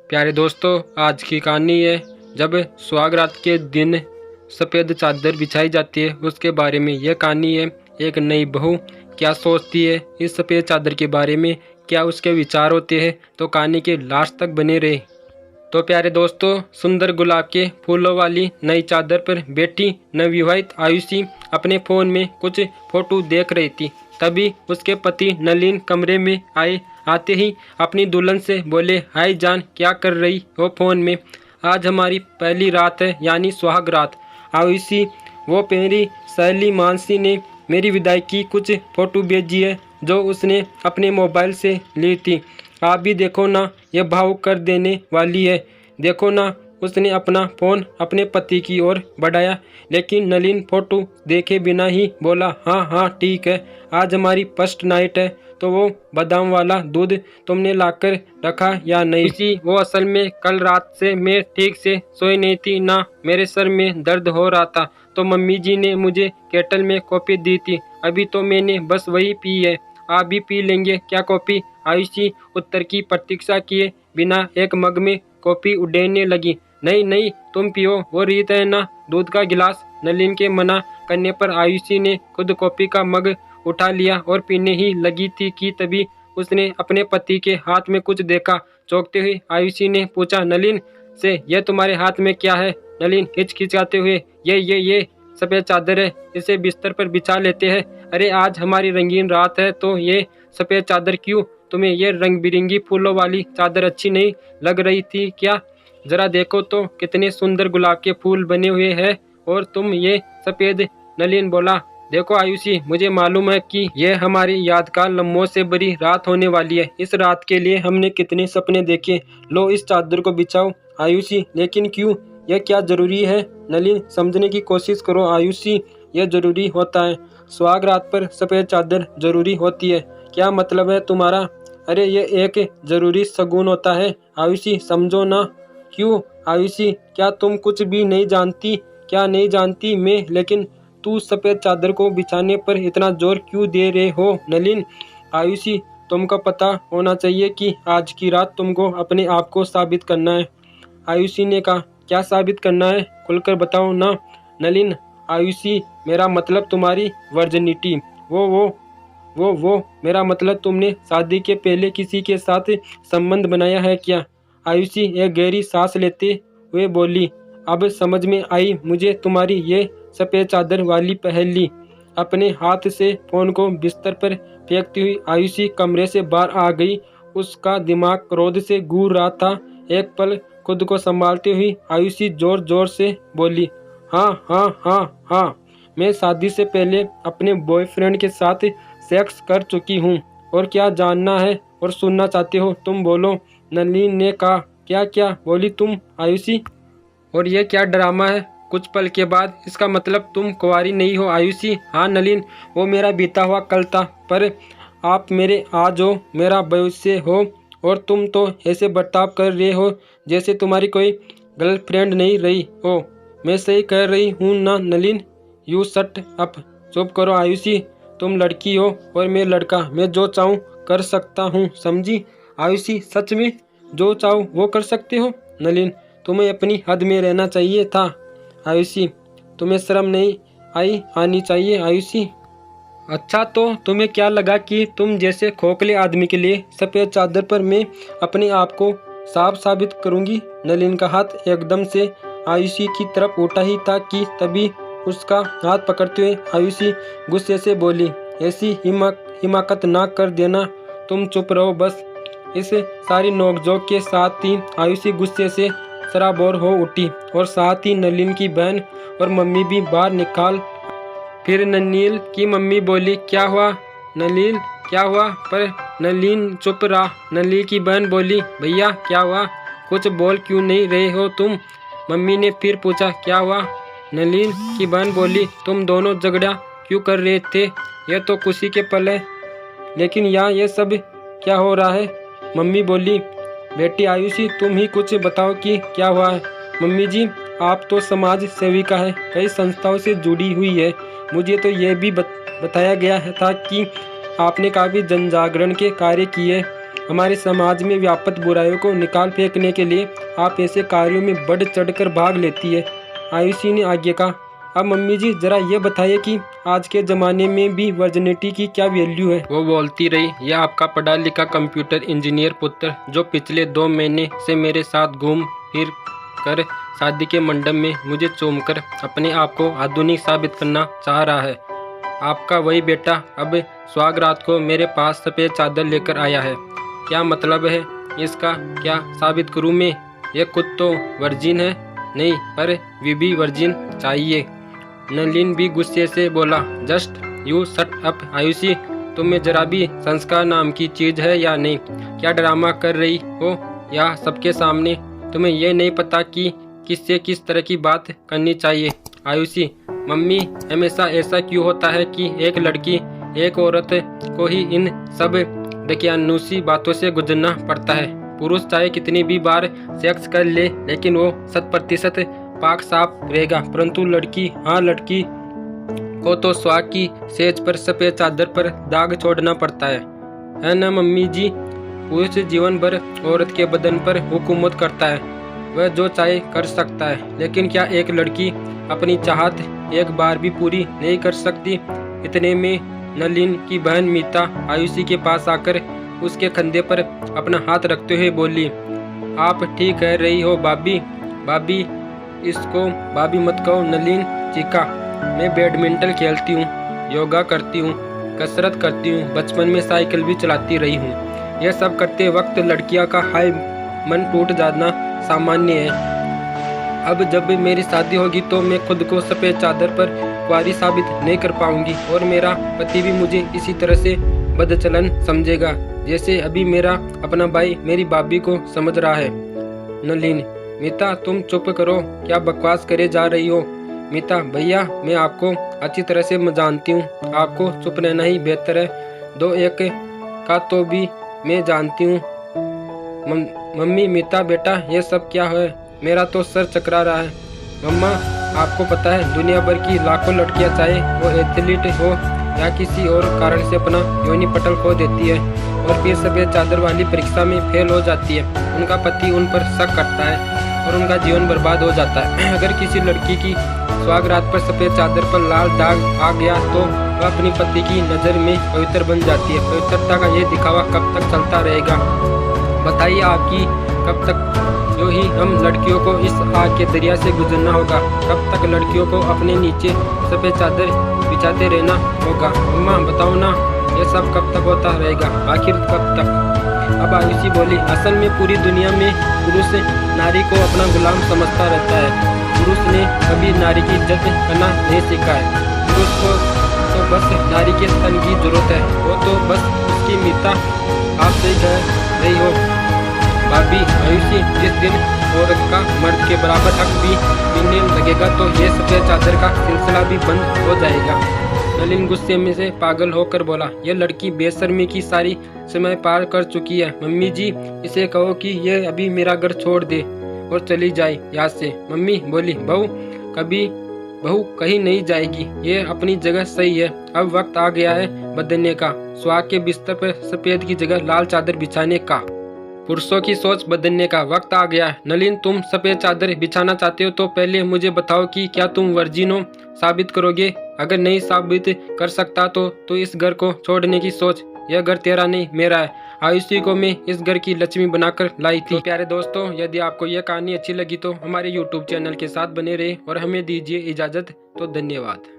प्यारे दोस्तों, आज की कहानी है जब सुहाग रात के दिन सफ़ेद चादर बिछाई जाती है उसके बारे में। यह कहानी है एक नई बहू क्या सोचती है इस सफ़ेद चादर के बारे में, क्या उसके विचार होते हैं। तो कहानी के लास्ट तक बने रहे। तो प्यारे दोस्तों, सुंदर गुलाब के फूलों वाली नई चादर पर बैठी नवविवाहित आयुषी अपने फ़ोन में कुछ फोटो देख रही थी। तभी उसके पति नलिन कमरे में आए। आते ही अपनी दुल्हन से बोले, हाय जान, क्या कर रही हो फ़ोन में? आज हमारी पहली रात है, यानी सुहाग रात। आयुषी, वो मेरी सहेली मानसी ने मेरी विदाई की कुछ फ़ोटो भेजी है जो उसने अपने मोबाइल से ली थी। आप भी देखो ना, ये भावुक कर देने वाली है। देखो ना। उसने अपना फ़ोन अपने पति की ओर बढ़ाया, लेकिन नलिन फोटो देखे बिना ही बोला, हाँ हाँ ठीक है, आज हमारी फर्स्ट नाइट है। तो वो बादाम वाला दूध तुमने लाकर रखा या नहीं? इसी वो असल में कल रात से मैं ठीक से सोई नहीं थी ना, मेरे सर में दर्द हो रहा था, तो मम्मी जी ने मुझे केटल में कॉफ़ी दी थी, अभी तो मैंने बस वही पी है। आप भी पी लेंगे क्या कॉफ़ी? आयुषी उत्तर की प्रतीक्षा किए बिना एक मग में कॉफ़ी उड़ेलने लगी। नहीं नहीं, तुम पियो, वो रीत है ना दूध का गिलास। नलिन के मना करने पर आयुषी ने खुद कॉफ़ी का मग उठा लिया और पीने ही लगी थी कि तभी उसने अपने पति के हाथ में कुछ देखा। चौंकते हुए आयुषी ने पूछा नलिन से, यह तुम्हारे हाथ में क्या है? नलिन हिचकिचाते हुए, ये सफ़ेद चादर है, इसे बिस्तर पर बिछा लेते हैं। अरे आज हमारी रंगीन रात है तो ये सफ़ेद चादर क्यों? तुम्हें ये रंग बिरंगी फूलों वाली चादर अच्छी नहीं लग रही थी क्या? जरा देखो तो कितने सुंदर गुलाब के फूल बने हुए हैं, और तुम ये सफ़ेद। नलिन बोला, देखो आयुषी, मुझे मालूम है कि यह हमारी यादगार लम्हों से भरी रात होने वाली है। इस रात के लिए हमने कितने सपने देखे। लो इस चादर को बिछाओ। आयुषी, लेकिन क्यों? यह क्या जरूरी है? नलिन, समझने की कोशिश करो आयुषी, यह जरूरी होता है। सुहाग रात पर सफ़ेद चादर जरूरी होती है। क्या मतलब है तुम्हारा? अरे ये एक जरूरी शगुन होता है आयुषी, समझो ना। क्यों आयुषी, क्या तुम कुछ भी नहीं जानती? क्या नहीं जानती मैं? लेकिन तू सफ़ेद चादर को बिछाने पर इतना जोर क्यों दे रहे हो नलिन? आयुषी, तुमको पता होना चाहिए कि आज की रात तुमको अपने आप को साबित करना है। आयुषी ने कहा, क्या साबित करना है? खुलकर बताओ ना नलिन। आयुषी, मेरा मतलब तुम्हारी वर्जिनिटी। वो मेरा मतलब तुमने शादी के पहले किसी के साथ संबंध बनाया है क्या? आयुषी एक गहरी सांस लेते हुए बोली, अब समझ में आई मुझे तुम्हारी ये सफ़ेद चादर वाली पहेली। अपने हाथ से फ़ोन को बिस्तर पर फेंकती हुई आयुषी कमरे से बाहर आ गई। उसका दिमाग क्रोध से गूंज रहा था। एक पल खुद को संभालते हुई आयुषी जोर जोर से बोली, हाँ, मैं शादी से पहले अपने बॉयफ्रेंड के साथ सेक्स कर चुकी हूँ। और क्या जानना है और सुनना चाहते हो तुम? बोलो। नलिन ने कहा, क्या बोली तुम आयुषी? और ये क्या ड्रामा है? कुछ पल के बाद, इसका मतलब तुम कुंवारी नहीं हो आयुषी? हाँ नलिन, वो मेरा बीता हुआ कल था, पर आप मेरे आज हो, मेरा भविष्य हो, और तुम तो ऐसे बर्ताव कर रहे हो जैसे तुम्हारी कोई गर्लफ्रेंड नहीं रही हो। मैं सही कह रही हूँ ना नलिन? You shut up. चुप करो आयुषी, तुम लड़की हो और मैं लड़का। मैं जो चाहूँ कर सकता हूँ, समझी? आयुषी, सच में जो चाहो वो कर सकते हो? नलिन, तुम्हें अपनी हद में रहना चाहिए था आयुषी, तुम्हें शर्म नहीं आनी चाहिए आयुषी। अच्छा, तो तुम्हें क्या लगा कि तुम जैसे खोखले आदमी के लिए सफ़ेद चादर पर मैं अपने आप को साफ साबित करूंगी? नलिन का हाथ एकदम से आयुषी की तरफ उठा ही था कि तभी उसका हाथ पकड़ते हुए आयुषी गुस्से से बोली, ऐसी हिमाकत ना कर देना, तुम चुप रहो बस। इस सारी नोकझोंक के साथ ही आयुषी गुस्से से सराबोर हो उठी, और साथ ही नलिन की बहन और मम्मी भी बाहर निकाल। फिर नलिन की मम्मी बोली, क्या हुआ नलिन, क्या हुआ? पर नलिन चुप रहा। नलिन की बहन बोली, भैया क्या हुआ? कुछ बोल क्यों नहीं रहे हो तुम? मम्मी ने फिर पूछा, क्या हुआ? नलिन की बहन बोली, तुम दोनों झगड़ा क्यों कर रहे थे? यह तो खुशी के पल है, लेकिन यहाँ ये सब क्या हो रहा है? मम्मी बोली, बेटी आयुषी, तुम ही कुछ बताओ कि क्या हुआ है? मम्मी जी, आप तो समाज सेविका है, कई संस्थाओं से जुड़ी हुई है। मुझे तो यह भी बताया गया था कि आपने काफ़ी जन जागरण के कार्य किए। हमारे समाज में व्याप्त बुराइयों को निकाल फेंकने के लिए आप ऐसे कार्यों में बढ़ चढ़कर भाग लेती है। आयुषी ने आगे कहा, अब मम्मी जी जरा ये बताइए कि आज के ज़माने में भी वर्जिनिटी की क्या वैल्यू है। वो बोलती रही, यह आपका पढ़ा लिखा कंप्यूटर इंजीनियर पुत्र जो पिछले 2 महीने से मेरे साथ घूम फिर कर शादी के मंडप में मुझे चूमकर अपने आप को आधुनिक साबित करना चाह रहा है। आपका वही बेटा अब सुहाग रात को मेरे पास सफ़ेद चादर लेकर आया है। क्या मतलब है इसका? क्या साबित करूं मैं? ये खुद तो वर्जिन है नहीं, पर भी वर्जिन चाहिए। नलिन भी गुस्से से बोला, just you shut up Ayushi, तुम्हें जरा भी संस्कार नाम की चीज़ है या नहीं? क्या ड्रामा कर रही हो या सबके सामने? तुम्हें यह नहीं पता कि किससे किस तरह की बात करनी चाहिए? आयुषी, मम्मी हमेशा ऐसा क्यों होता है कि एक लड़की एक औरत को ही इन सब दकियानुसी बातों से गुजरना पड़ता है? पुरुष चाहे कितनी भी बार सेक्स कर ले लेकिन वो 100% पाक साफ रहेगा, परंतु लड़की, हाँ लड़की को तो सुहाग की सेज पर सफ़ेद चादर पर दाग छोड़ना पड़ता है ना मम्मी जी? पुरुष जीवन भर औरत के बदन पर हुकूमत करता है, वह जो चाहे कर सकता है, लेकिन क्या एक लड़की अपनी चाहत एक बार भी पूरी नहीं कर सकती? इतने में नलिन की बहन मीता आयुषी के पास आकर उसके कंधे पर अपना हाथ रखते हुए बोली, आप ठीक कह रही हो भाभी। भाभी, इसको भाभी मत कहो, नलिन चीखा। मैं बैडमिंटन खेलती हूँ, योगा करती हूँ, कसरत करती हूँ, बचपन में साइकिल भी चलाती रही हूँ। यह सब करते वक्त लड़कियाँ का हाय मन टूट जाना सामान्य है। अब जब मेरी शादी होगी तो मैं खुद को सफ़ेद चादर पर कुंवारी साबित नहीं कर पाऊंगी और मेरा पति भी मुझे इसी तरह से बदचलन समझेगा जैसे अभी मेरा अपना भाई मेरी भाभी को समझ रहा है। नलिन, मीता तुम चुप करो, क्या बकवास करे जा रही हो? मीता, भैया मैं आपको अच्छी तरह से जानती हूँ, आपको चुप रहना ही बेहतर है। 2-1 का तो भी मैं जानती हूँ। मम्मी, मीता बेटा ये सब क्या है? मेरा तो सर चकरा रहा है। मम्मा, आपको पता है दुनिया भर की लाखों लड़कियां चाहे वो एथलीट हो या किसी और कारण से अपना योनि पटल खो देती है और फिर सफ़ेद चादर वाली परीक्षा में फेल हो जाती है। उनका पति उन पर शक करता है और उनका जीवन बर्बाद हो जाता है। अगर किसी लड़की की सुहाग रात पर सफ़ेद चादर पर लाल दाग आ गया तो वह अपनी पति की नज़र में पवित्र बन जाती है। पवित्रता का ये दिखावा कब तक चलता रहेगा? बताइए आपकी, कब तक जो ही हम लड़कियों को इस आग के दरिया से गुजरना होगा? कब तक लड़कियों को अपने नीचे सफ़ेद चादर बिछाते रहना होगा? अम्मा बताओ ना, ये सब कब तक होता रहेगा? आखिर कब तक? अब आयुषी बोली, असल में पूरी दुनिया में पुरुष नारी को अपना गुलाम समझता रहता है। पुरुष ने कभी नारी की इज्जत करना नहीं सीखा है। पुरुष को तो बस नारी के स्तन की जरूरत है, वो तो बस उसकी मीता। आप सही कह रही हो भाभी। आयुषी, जिस दिन औरत का मर्द के बराबर हक भी मिलने लगेगा तो ये सफ़ेद चादर का सिलसिला भी बंद हो जाएगा। नलिन गुस्से में से पागल होकर बोला, यह लड़की बेशर्मी की सारी समय पार कर चुकी है। मम्मी जी, इसे कहो कि यह अभी मेरा घर छोड़ दे और चली जाए यहाँ से। मम्मी बोली, बहू कहीं नहीं जाएगी, ये अपनी जगह सही है। अब वक्त आ गया है बदलने का, सुहाग के बिस्तर पर सफ़ेद की जगह लाल चादर बिछाने का। पुरुषों की सोच बदलने का वक्त आ गया है। नलिन, तुम सफ़ेद चादर बिछाना चाहते हो तो पहले मुझे बताओ कि क्या तुम वर्जिन हो? साबित करोगे? अगर नहीं साबित कर सकता तो इस घर को छोड़ने की सोच। यह घर तेरा नहीं मेरा है। आयुषी को मैं इस घर की लक्ष्मी बनाकर लाई थी। तो प्यारे दोस्तों, यदि आपको यह कहानी अच्छी लगी तो हमारे YouTube चैनल के साथ बने रहे और हमें दीजिए इजाज़त। तो धन्यवाद।